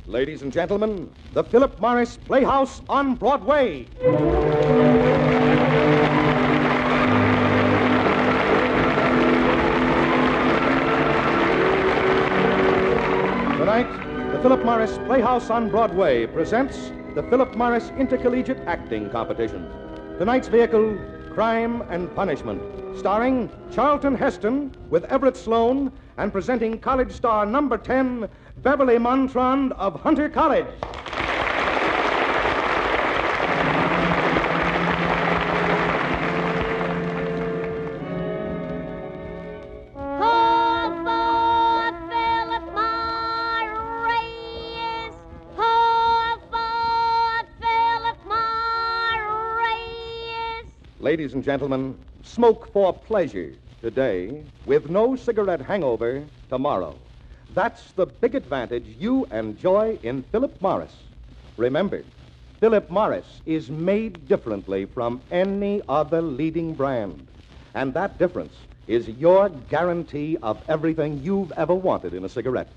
Ladies and gentlemen, the Philip Morris Playhouse on Broadway. Tonight, the Philip Morris Playhouse on Broadway presents the Philip Morris Intercollegiate Acting Competition. Tonight's vehicle, Crime and Punishment, starring Charlton Heston with Everett Sloane and presenting college star number 10, Beverly Montrond of Hunter College. Ladies and gentlemen, smoke for pleasure today with no cigarette hangover tomorrow. That's the big advantage you enjoy in Philip Morris. Remember, Philip Morris is made differently from any other leading brand. And that difference is your guarantee of everything you've ever wanted in a cigarette.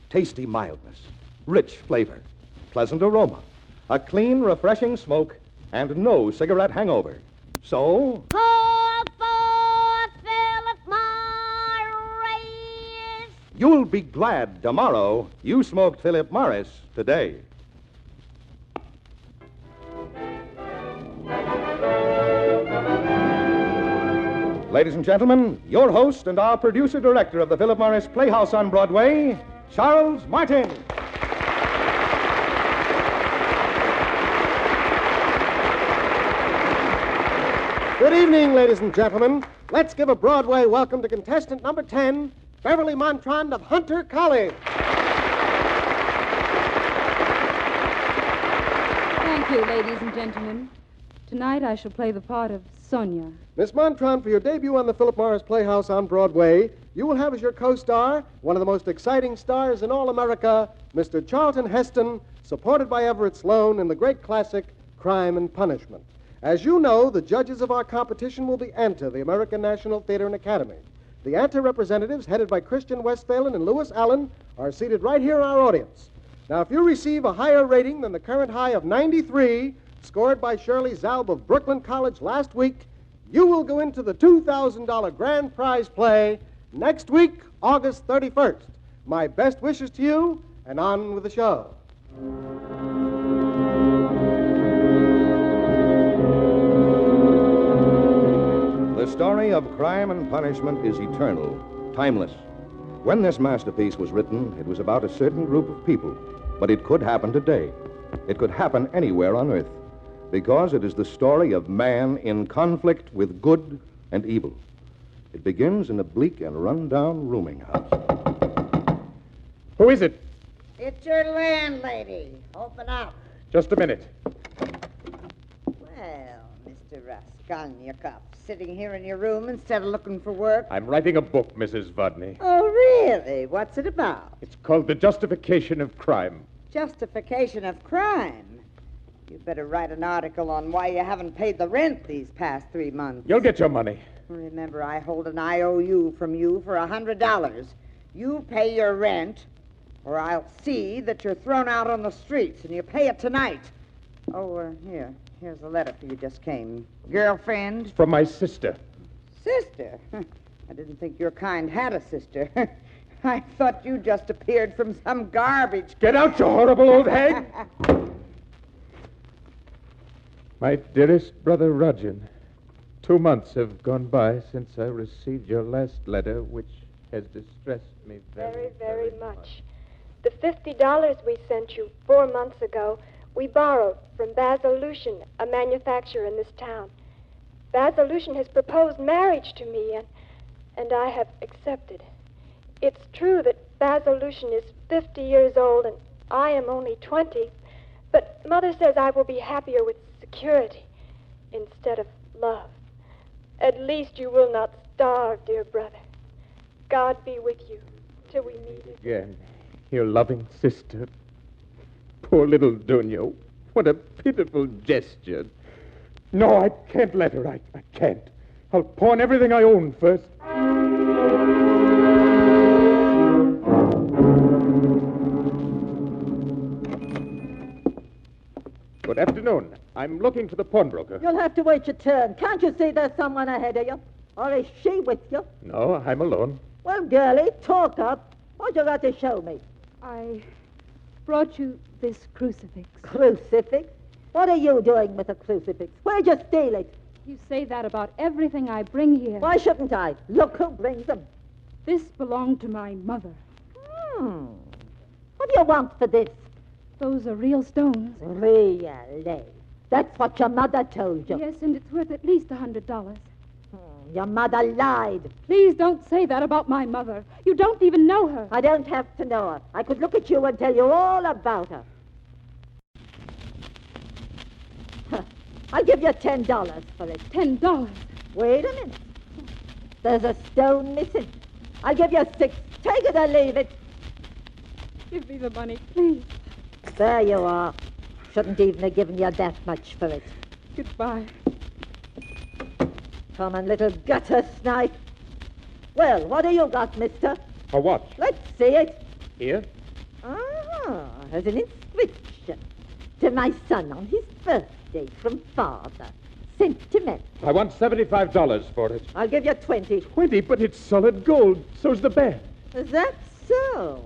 Tasty mildness, rich flavor, pleasant aroma, a clean, refreshing smoke, and no cigarette hangover. So... You'll be glad tomorrow you smoked Philip Morris today. Ladies and gentlemen, your host and our producer-director of the Philip Morris Playhouse on Broadway, Charles Martin. Good evening, ladies and gentlemen. Let's give a Broadway welcome to contestant number 10, Beverly Montrond of Hunter College. Thank you, ladies and gentlemen. Tonight I shall play the part of Sonia. Miss Montrond, for your debut on the Philip Morris Playhouse on Broadway, you will have as your co-star one of the most exciting stars in all America, Mr. Charlton Heston, supported by Everett Sloane in the great classic Crime and Punishment. As you know, the judges of our competition will be ANTA, the American National Theater and Academy. The ANTA representatives, headed by Christian Westphalen and Lewis Allen, are seated right here in our audience. Now, if you receive a higher rating than the current high of 93, scored by Shirley Zalb of Brooklyn College last week, you will go into the $2,000 grand prize play next week, August 31st. My best wishes to you, and on with the show. The story of Crime and Punishment is eternal, timeless. When this masterpiece was written, it was about a certain group of people, but it could happen today. It could happen anywhere on Earth, because it is the story of man in conflict with good and evil. It begins in a bleak and run-down rooming house. Who is it? It's your landlady. Open up. Just a minute. Well, Mr. Raskolnikov, sitting here in your room instead of looking for work? I'm writing a book, Mrs. Vodney. Oh, really? What's it about? It's called The Justification of Crime. Justification of crime? You better write an article on why you haven't paid the rent these past 3 months. You'll get your money. Remember, I hold an IOU from you for $100. You pay your rent, or I'll see that you're thrown out on the streets, and you pay it tonight. Oh, here's a letter for you just came. Girlfriend? From my sister. Sister? I didn't think your kind had a sister. I thought you just appeared from some garbage. Get out, you horrible old hag! My dearest brother Rajan, 2 months have gone by since I received your last letter, which has distressed me very much. The $50 we sent you 4 months ago, we borrowed from Basilutian, a manufacturer in this town. Basilutian has proposed marriage to me, and I have accepted. It's true that Basilutian is 50 years old and I am only 20, but Mother says I will be happier with security instead of love. At least you will not starve, dear brother. God be with you till we meet again. Your loving sister. Poor little Dunio. What a pitiful gesture. No, I can't let her. I can't. I'll pawn everything I own first. Good afternoon. I'm looking for the pawnbroker. You'll have to wait your turn. Can't you see there's someone ahead of you? Or is she with you? No, I'm alone. Well, girlie, talk up. What you got to show me? I brought you this crucifix. Crucifix? What are you doing with a crucifix? Where'd you steal it? You say that about everything I bring here. Why shouldn't I? Look who brings them. This belonged to my mother. What do you want for this? Those are real stones. Really? That's what your mother told you. Yes, and it's worth at least $100. Your mother lied. Please don't say that about my mother. You don't even know her. I don't have to know her. I could look at you and tell you all about her. I'll give you $10 for it. $10. Wait a minute. There's a stone missing. I'll give you 6. Take it or leave it. Give me the money, please. There you are. Shouldn't even have given you that much for it. Goodbye. Common little gutter snipe. Well, what have you got, mister? A watch. Let's see it. Here? There's an inscription. To my son on his birthday from father. Sentimental. I want $75 for it. I'll give you 20. 20, but it's solid gold. So's the band. Is that so?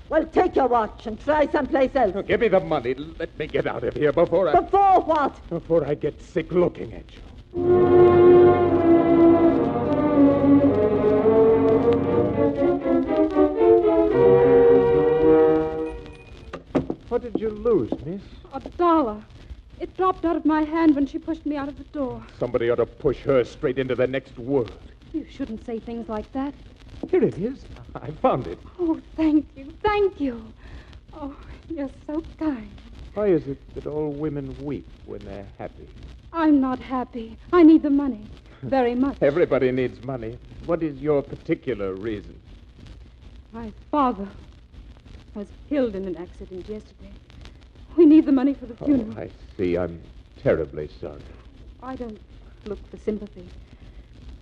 Well, take your watch and try someplace else. Oh, give me the money. Let me get out of here before Before what? Before I get sick looking at you. What did you lose, miss? $1. It dropped out of my hand when she pushed me out of the door. Somebody ought to push her straight into the next world. You shouldn't say things like that. Here it is. I found it. Oh, thank you. Thank you. Oh, you're so kind. Why is it that all women weep when they're happy? I'm not happy. I need the money. Very much. Everybody needs money. What is your particular reason? My father was killed in an accident yesterday. We need the money for the funeral. Oh, I see. I'm terribly sorry. I don't look for sympathy.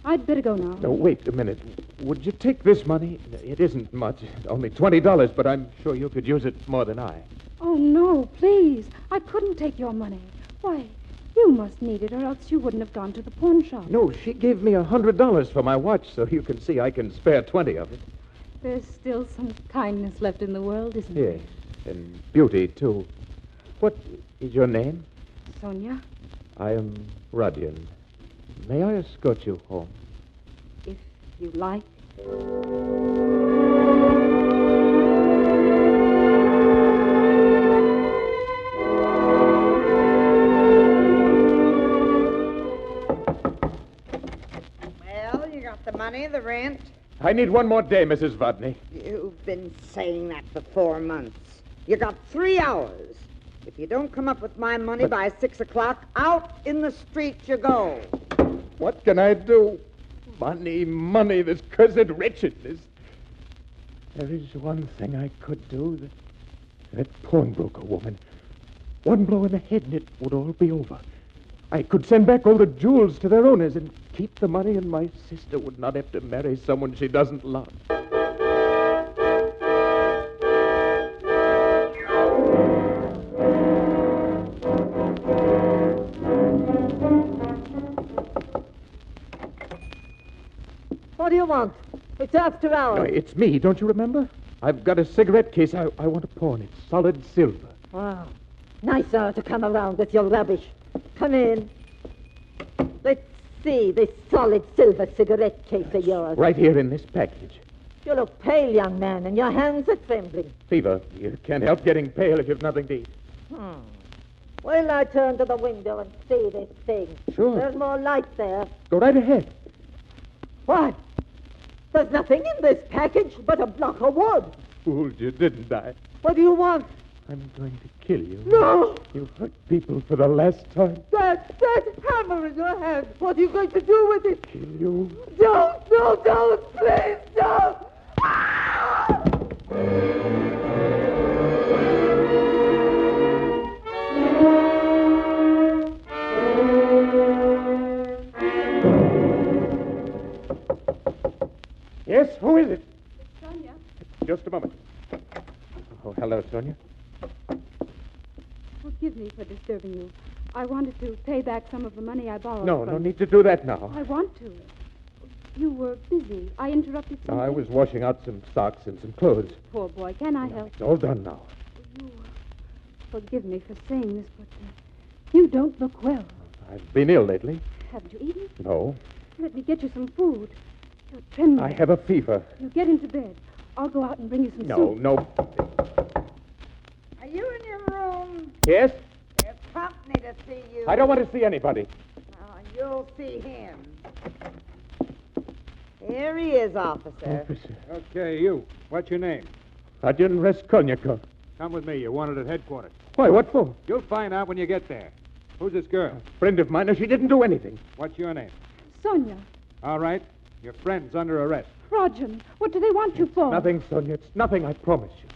I'd better go now. No, wait a minute. Would you take this money? It isn't much. Only $20, but I'm sure you could use it more than I. Oh, no, please. I couldn't take your money. Why, you must need it, or else you wouldn't have gone to the pawn shop. No, she gave me $100 for my watch, so you can see I can spare 20 of it. There's still some kindness left in the world, isn't there? Yes, and beauty, too. What is your name? Sonia, I am Rudyard. May I escort you home? if you like. Well, you got the money, the rent. I need one more day, Mrs. Vodney. You've been saying that for 4 months. You got 3 hours. If you don't come up with my money by 6 o'clock, out in the street you go. What can I do? Money, money, this cursed wretchedness. There is one thing I could do. That pawnbroker woman. One blow in the head and it would all be over. I could send back all the jewels to their owners and keep the money, and my sister would not have to marry someone she doesn't love. What do you want? It's after No, hours. it's me, don't you remember? I've got a cigarette case I want to pawn. It's solid silver. Wow. Nice hour to come around with your rubbish. Come in. Let's see this solid silver cigarette case of yours. Right here in this package. You look pale, young man, and your hands are trembling. Fever. You can't help getting pale if you've nothing to eat. Well, I turn to the window and see this thing. Sure. There's more light there. Go right ahead. What? There's nothing in this package but a block of wood. Fooled you, didn't I? What do you want? I'm going to kill you. No! You hurt people for the last time. That hammer in your hand. What are you going to do with it? Kill you. Don't, no, don't, please, don't! Yes, who is it? Sonia. Just a moment. Oh, hello, Sonia. Oh, Forgive me for disturbing you. I wanted to pay back some of the money I borrowed No, from no you. need to do that now. I want to. You were busy. I interrupted No, something. I was washing out some socks and some clothes. Poor boy. Can I help? It's all done now. You forgive me for saying this, but you don't look well. I've been ill lately. Haven't you eaten? No. Let me get you some food. You're trembling. I have a fever. You get into bed. I'll go out and bring you some No, soup. no. Are you in your room? Yes? There's company to see you. I don't want to see anybody. You'll see him. Here he is, officer. Officer. Okay, you. What's your name? Sergeant Raskolnikov. Come with me. You're wanted at headquarters. Why, what for? You'll find out when you get there. Who's this girl? Friend of mine, she didn't do anything. What's your name? Sonia. All right. Your friend's under arrest. Rajan. What do they want you for? Nothing, Sonia. It's nothing, I promise you.